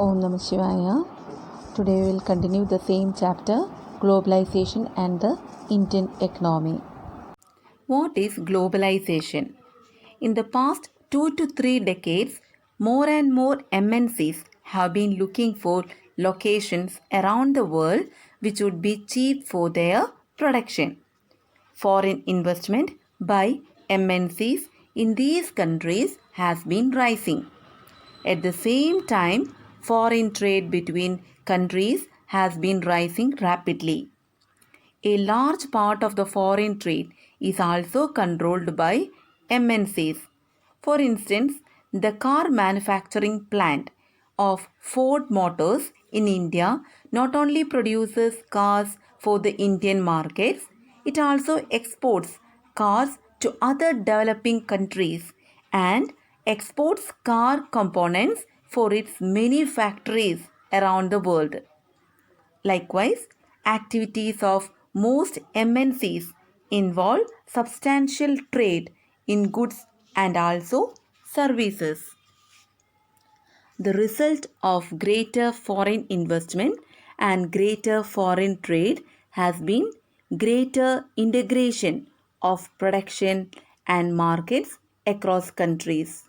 Om Namah Shivaya. Today we will continue the same chapter, Globalization and the Indian Economy. What is globalization? In the past 2 to 3 decades, more and more MNCs have been looking for locations around the world which would be cheap for their production. Foreign investment by MNCs in these countries has been rising. At the same time, foreign trade between countries has been rising rapidly. A large part of the foreign trade is also controlled by MNCs. For instance, the car manufacturing plant of Ford Motors in India not only produces cars for the Indian markets, it also exports cars to other developing countries and exports car components for its many factories around the world. Likewise, activities of most MNCs involve substantial trade in goods and also services. The result of greater foreign investment and greater foreign trade has been greater integration of production and markets across countries.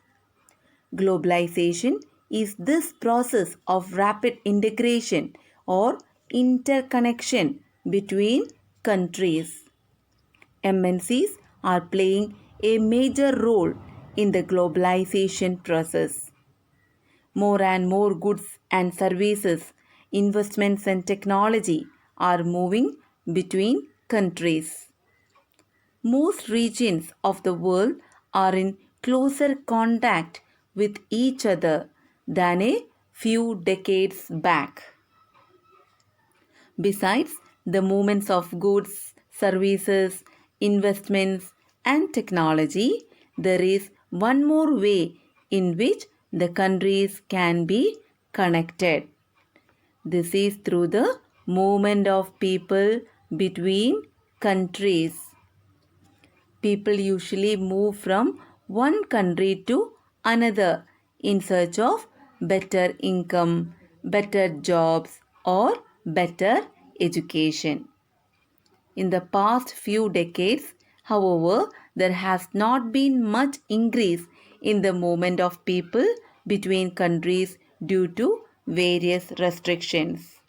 Globalization is this process of rapid integration or interconnection between countries. MNCs are playing a major role in the globalization process. More and more goods and services, investments and technology are moving between countries. Most regions of the world are in closer contact with each other than a few decades back. Besides the movements of goods, services, investments, and technology, there is one more way in which the countries can be connected. This is through the movement of people between countries. People usually move from one country to another in search of better income, better jobs, or better education. In the past few decades, however, there has not been much increase in the movement of people between countries due to various restrictions.